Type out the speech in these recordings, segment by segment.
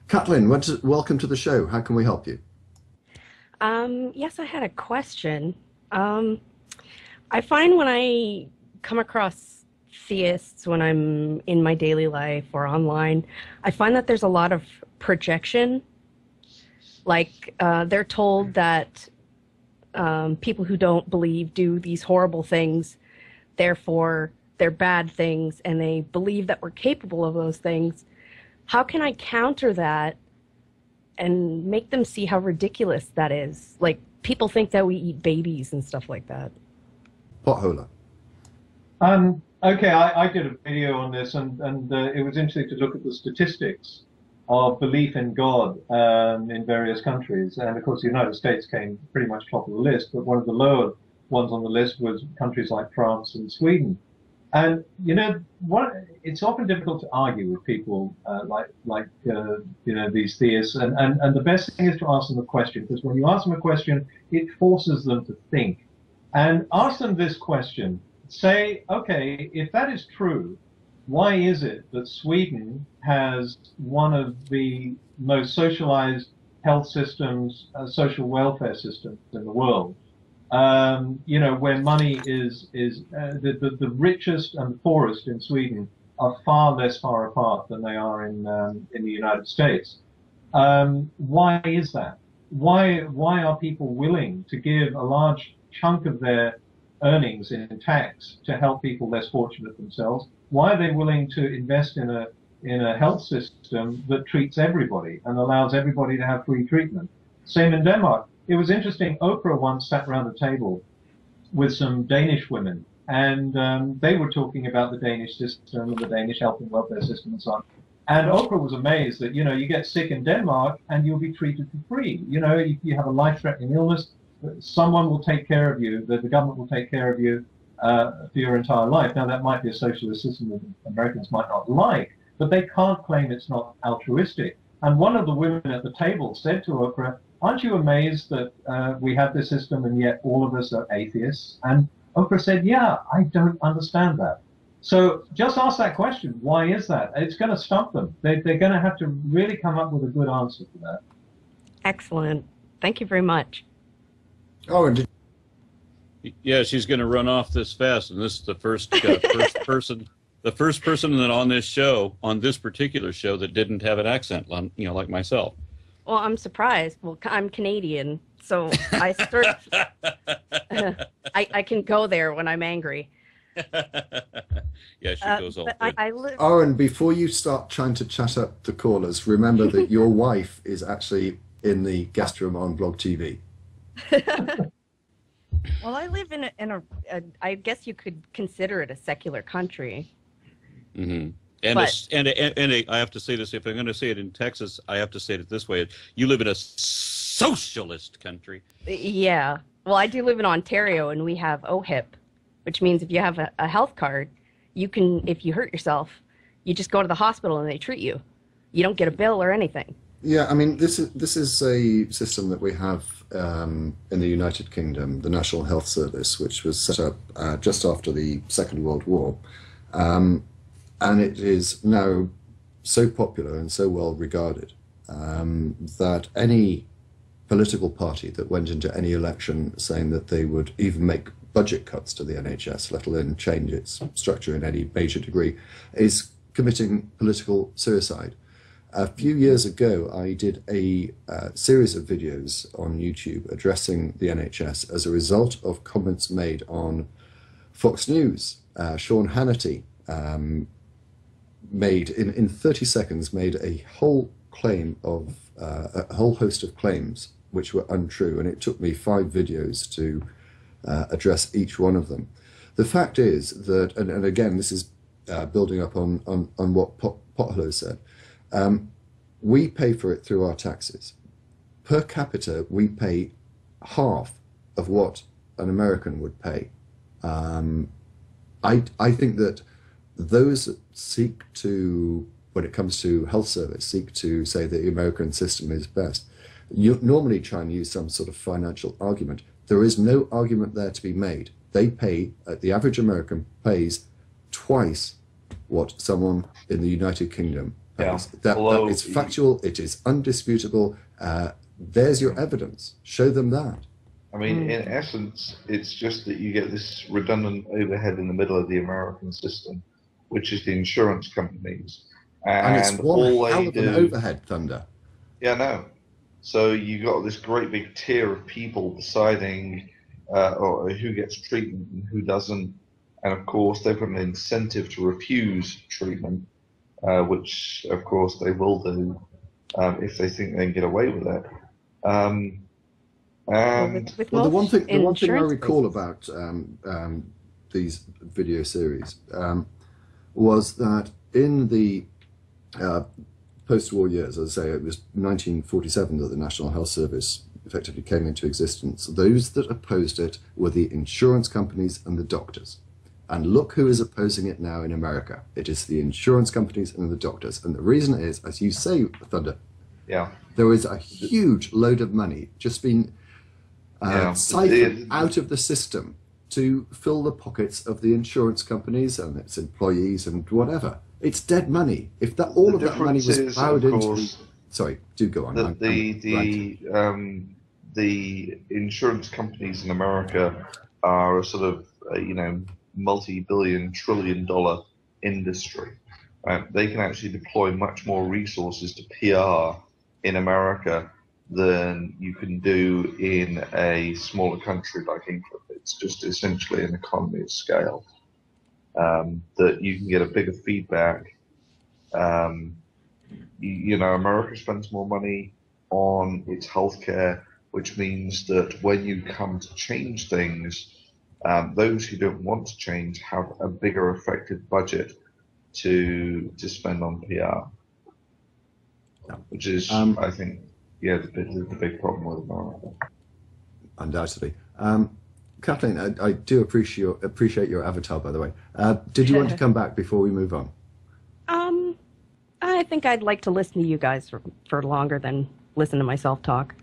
Kathleen, welcome to the show. How can we help you? Yes, I had a question. Um, I find when I come across theists when I'm in my daily life or online, I find that there's a lot of projection. Like they're told that people who don't believe do these horrible things, therefore they're bad things, and they believe that we're capable of those things. How can I counter that and make them see how ridiculous that is? Like, people think that we eat babies and stuff like that. Potholer. Okay, I did a video on this, and it was interesting to look at the statistics of belief in God in various countries. And of course, the United States came pretty much top of the list, but one of the lower ones on the list was countries like France and Sweden. And it's often difficult to argue with people these theists. And the best thing is to ask them a question, because when you ask them a question, it forces them to think. And ask them this question. Say, okay, if that is true, why is it that Sweden has one of the most socialized health systems, social welfare systems in the world? Where money is the richest and the poorest in Sweden are far less far apart than they are in the United States. Why is that? Why are people willing to give a large chunk of their earnings in tax to help people less fortunate themselves? Why are they willing to invest in a health system that treats everybody and allows everybody to have free treatment? Same in Denmark. It was interesting. Oprah once sat around a table with some Danish women, and they were talking about the Danish system and the Danish health and welfare system and so on. And Oprah was amazed that, you get sick in Denmark and you'll be treated for free. You have a life-threatening illness, someone will take care of you, the government will take care of you for your entire life. Now, that might be a socialist system that Americans might not like, but they can't claim it's not altruistic. And one of the women at the table said to Oprah, "Aren't you amazed that we have this system and yet all of us are atheists?" And Oprah said, "Yeah, I don't understand that." So just ask that question. Why is that? It's going to stump them. They're going to have to really come up with a good answer for that. Excellent. Thank you very much. Oh, and Yeah, she's going to run off this fast, and this is the first person that on this show, on this particular show, that didn't have an accent, like myself. Well, I'm surprised. Well, I'm Canadian, so I sort of, I can go there when I'm angry. Yeah, she goes all But good. I live. oh, and before you start trying to chat up the callers, remember that your wife is actually in the guest room on Blog TV. Well, I live I guess you could consider it a secular country. Hmm. But And I have to say this, if I'm going to say it in Texas, I have to say it this way. You live in a socialist country. yeah, well, I do live in Ontario, and we have OHIP, which means if you have a health card, you can, if you hurt yourself, you just go to the hospital and they treat you. You don't get a bill or anything. Yeah, I mean, this is a system that we have in the United Kingdom, the National Health Service, which was set up just after the Second World War. And it is now so popular and so well regarded that any political party that went into any election saying that they would even make budget cuts to the NHS, let alone change its structure in any major degree, is committing political suicide. A few years ago, I did a series of videos on YouTube addressing the NHS as a result of comments made on Fox News. Sean Hannity made, in 30 seconds, made a whole claim of, a whole host of claims which were untrue, and it took me 5 videos to address each one of them. The fact is that, and again, this is building up on what Potholer said, we pay for it through our taxes. Per capita, we pay half of what an American would pay. I think that those that seek to, when it comes to health service, seek to say that the American system is best, you normally try and use some sort of financial argument. There is no argument there to be made. They pay, the average American pays twice what someone in the United Kingdom Yeah. It's factual. It is undisputable. There's your evidence. Show them that. I mean, in essence, it's just that you get this redundant overhead in the middle of the American system, which is the insurance companies. And it's one all hell they of an do, overhead, Thunder. Yeah, no. So you got this great big tier of people deciding or who gets treatment and who doesn't. And of course, they've got an incentive to refuse treatment, which of course they will do if they think they can get away with it. The one thing I recall about these video series was that in the post-war years, as I say, it was 1947 that the National Health Service effectively came into existence. Those that opposed it were the insurance companies and the doctors. And look who is opposing it now in America. It is the insurance companies and the doctors. And the reason is, as you say, Thunder, there is a huge load of money just being siphoned out of the system to fill the pockets of the insurance companies and its employees and whatever. It's dead money. If that all of that money was plowed into, sorry, do go on. The insurance companies in America are a sort of multi-billion, trillion-dollar industry. They can actually deploy much more resources to PR in America than you can do in a smaller country like England. It's just essentially an economy of scale. That you can get a bigger feedback. America spends more money on its healthcare, which means that when you come to change things, those who don't want to change have a bigger effective budget to spend on PR, which is, I think, the big problem with America. Undoubtedly. Kathleen, I do appreciate your avatar, by the way. Did you want to come back before we move on? I think I'd like to listen to you guys for longer than listen to myself talk.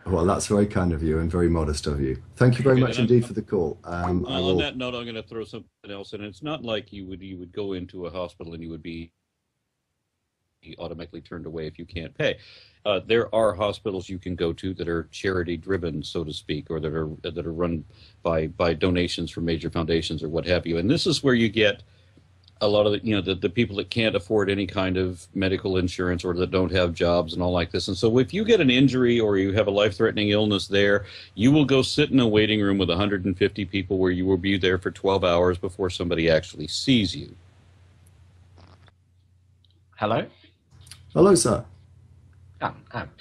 Well, that's very kind of you and very modest of you. Thank you very much indeed for the call. On that note, I'm going to throw something else in. It's not like you would go into a hospital and you would be automatically turned away if you can't pay. There are hospitals you can go to that are charity driven, so to speak, or that are run by donations from major foundations or what have you. And this is where you get a lot of the people that can't afford any kind of medical insurance or that don't have jobs and all like this. And so if you get an injury or you have a life-threatening illness there, you will go sit in a waiting room with 150 people where you will be there for 12 hours before somebody actually sees you. Hello? Hello, sir.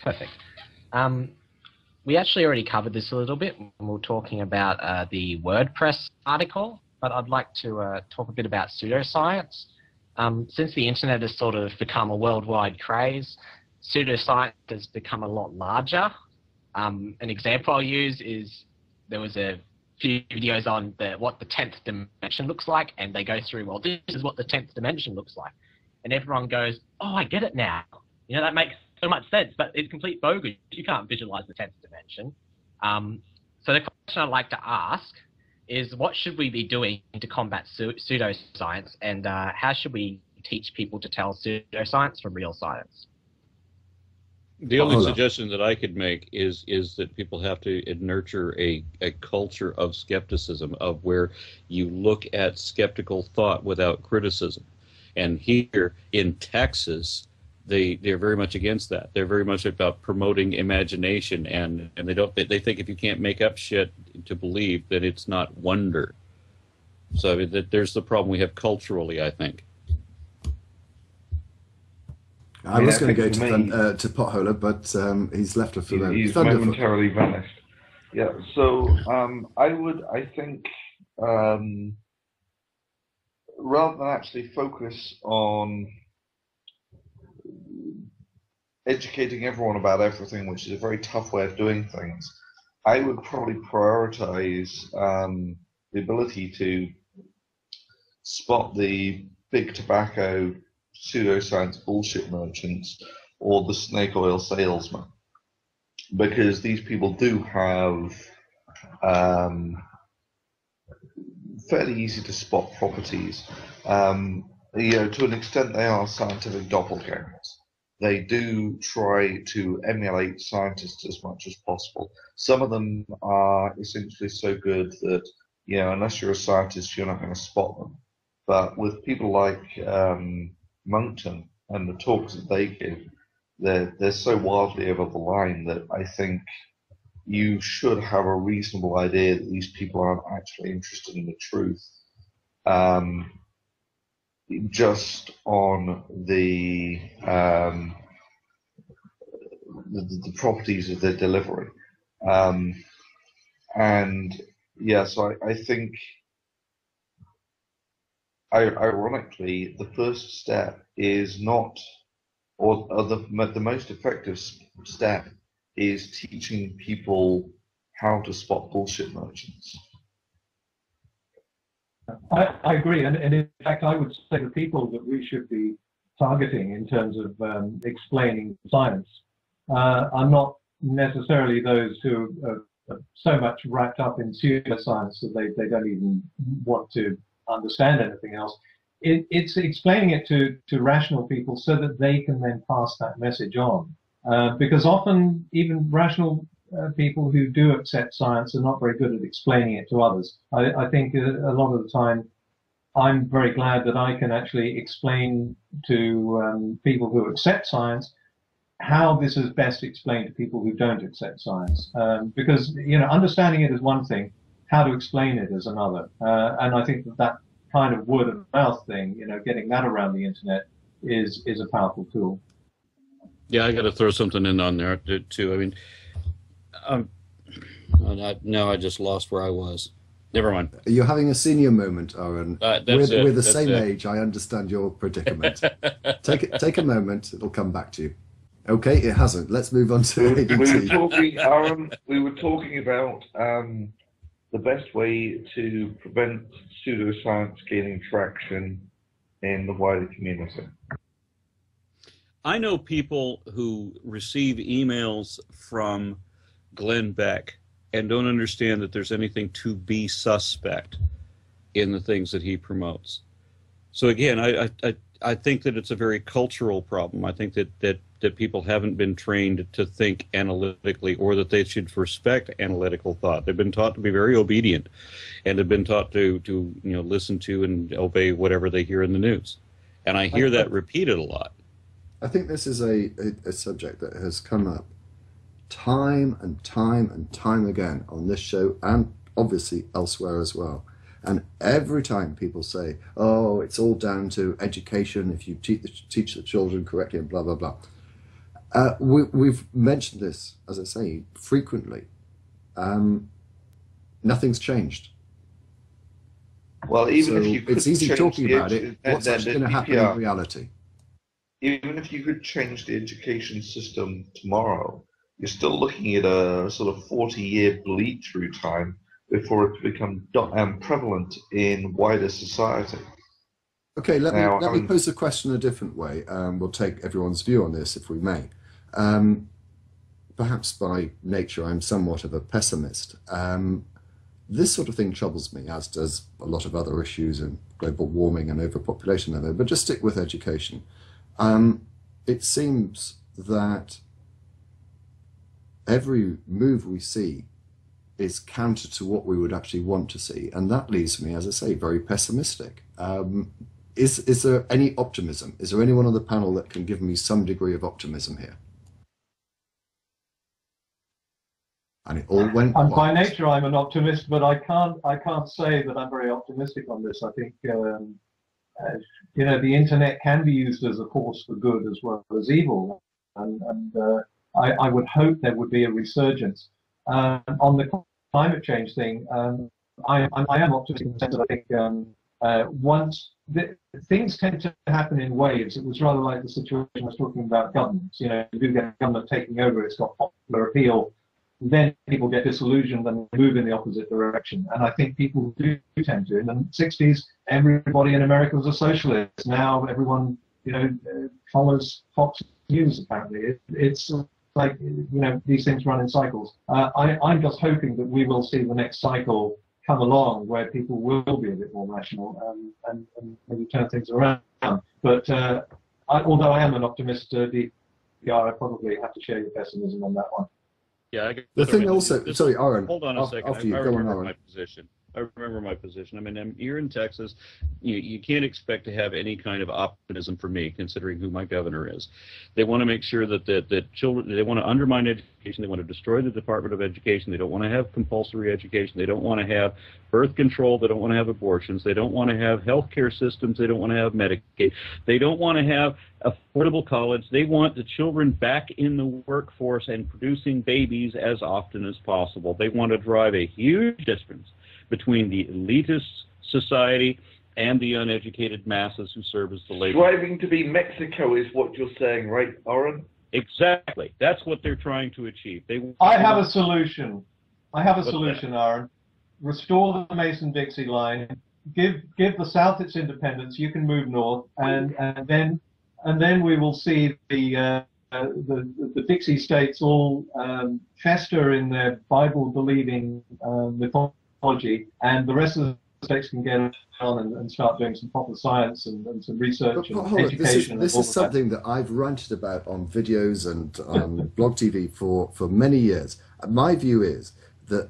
Perfect. We actually already covered this a little bit when we were talking about the WordPress article, but I'd like to talk a bit about pseudoscience. Since the internet has sort of become a worldwide craze, pseudoscience has become a lot larger. An example I'll use is there was a few videos on what the 10th dimension looks like, and they go through, well, this is what the 10th dimension looks like. And everyone goes, oh, I get it now. That makes so much sense, but it's complete bogus. You can't visualize the 10th dimension. So the question I'd like to ask is, what should we be doing to combat pseudoscience, and how should we teach people to tell pseudoscience from real science? The only suggestion that I could make is that people have to nurture a culture of skepticism, of where you look at skeptical thought without criticism. And here in Texas, they're very much against that. They're very much about promoting imagination, and they think if you can't make up shit to believe, that it's not wonder. So I mean, there's the problem we have culturally, I think. I was going to go to Potholer, but he's left us alone. He's momentarily vanished. Yeah. So I think. Rather than actually focus on educating everyone about everything, which is a very tough way of doing things, I would probably prioritize the ability to spot the big tobacco pseudoscience bullshit merchants or the snake oil salesmen, because these people do have fairly easy to spot properties. to an extent, they are scientific doppelgangers. They do try to emulate scientists as much as possible. Some of them are essentially so good that, unless you're a scientist, you're not going to spot them. But with people like Monckton and the talks that they give, they're so wildly over the line that I think you should have a reasonable idea that these people aren't actually interested in the truth. Just on the properties of their delivery. And yeah, so I think, ironically, the first step is not, or the most effective step is teaching people how to spot bullshit merchants. I agree, and in fact, I would say the people that we should be targeting in terms of explaining science are not necessarily those who are so much wrapped up in pseudoscience that they don't even want to understand anything else. It's explaining it to rational people so that they can then pass that message on. Because often, even rational people who do accept science are not very good at explaining it to others. I think a lot of the time, I'm very glad that I can actually explain to people who accept science how this is best explained to people who don't accept science. Because, understanding it is one thing, how to explain it is another. And I think that kind of word of mouth thing, getting that around the internet is a powerful tool. Yeah, I got to throw something in on there too. I mean, now I just lost where I was. Never mind. You're having a senior moment, Aaron. We're the same it. age. I understand your predicament. Take a moment. It'll come back to you. Okay, it hasn't. Let's move on to ADT. We were talking about the best way to prevent pseudoscience gaining traction in the wider community. I know people who receive emails from Glenn Beck and don't understand that there's anything to be suspect in the things that he promotes. So again, I think that it's a very cultural problem. I think that people haven't been trained to think analytically, or that they should respect analytical thought. They've been taught to be very obedient, and have been taught to listen to and obey whatever they hear in the news. And I hear that repeated a lot. I think this is a subject that has come up time and time and time again on this show, and obviously elsewhere as well. And every time people say, oh, it's all down to education, if you teach the children correctly and blah, blah, blah. We've mentioned this, as I say, frequently. Nothing's changed. Well, even if you could it's easy talking about it, what's actually going to happen in reality? Even if you could change the education system tomorrow, you're still looking at a sort of 40-year bleed through time before it become prevalent in wider society. Okay, let me pose the question a different way. We'll take everyone's view on this, if we may. Perhaps by nature, I'm somewhat of a pessimist. This sort of thing troubles me, as does a lot of other issues in global warming and overpopulation. But just stick with education. It seems that every move we see is counter to what we would actually want to see, and that leaves me, as I say, very pessimistic. Is there any optimism? Is there anyone on the panel that can give me some degree of optimism here? And it all went. And by nature, I'm an optimist, but I can't say that I'm very optimistic on this. I think the internet can be used as a force for good as well as evil, and I would hope there would be a resurgence. On the climate change thing, I am optimistic in the sense that I think once things tend to happen in waves. It was rather like the situation I was talking about governments. You do get government taking over, it's got popular appeal, then people get disillusioned and move in the opposite direction. And I think people do tend to. In the 60s, everybody in America was a socialist. Now everyone, follows Fox News, apparently. It's like, these things run in cycles. I'm just hoping that we will see the next cycle come along where people will be a bit more rational and maybe turn things around. But although I am an optimist, yeah, I probably have to share your pessimism on that one. Yeah, the thing also, sorry, Aaron. Hold on a second. After you, I go on, remember Aaron. my position. I remember my position. I mean, here in Texas, you can't expect to have any kind of optimism for me, considering who my governor is. They want to make sure that children, they want to undermine education, they want to destroy the Department of Education, they don't want to have compulsory education, they don't want to have birth control, they don't want to have abortions, they don't want to have health care systems, they don't want to have Medicaid, they don't want to have affordable college. They want the children back in the workforce and producing babies as often as possible. They want to drive a huge difference between the elitist society and the uneducated masses who serve as the labor. Striving to be Mexico is what you're saying, right, Aaron? Exactly. That's what they're trying to achieve. I have a solution. Aaron. Restore the Mason-Dixie line. Give the South its independence. You can move north, and then we will see the Dixie states all fester in their Bible-believing mythology, and the rest of the states can get on and start doing some proper science and some research and education. This is something that I've ranted about on videos and on blog TV for many years. My view is that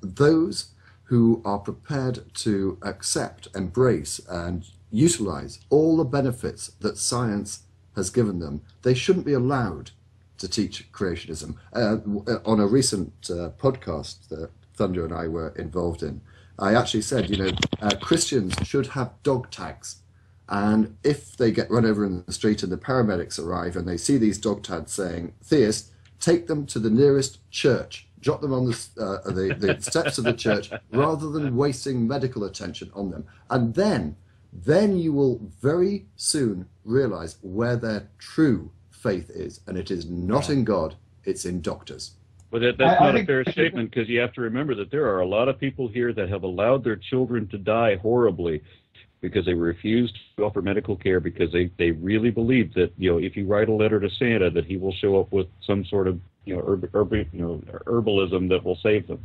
those who are prepared to accept, embrace, and utilize all the benefits that science has given them, they shouldn't be allowed to teach creationism. On a recent podcast that Thunder and I were involved in, I actually said, Christians should have dog tags. And if they get run over in the street and the paramedics arrive and they see these dog tags saying, "Theist, take them to the nearest church. Drop them on the steps of the church rather than wasting medical attention on them." And then you will very soon realize where their true faith is. And it is not in God, it's in doctors. But that's not a fair statement, because you have to remember that there are a lot of people here that have allowed their children to die horribly because they refused to offer medical care, because they really believe that, if you write a letter to Santa, that he will show up with some sort of herbalism that will save them.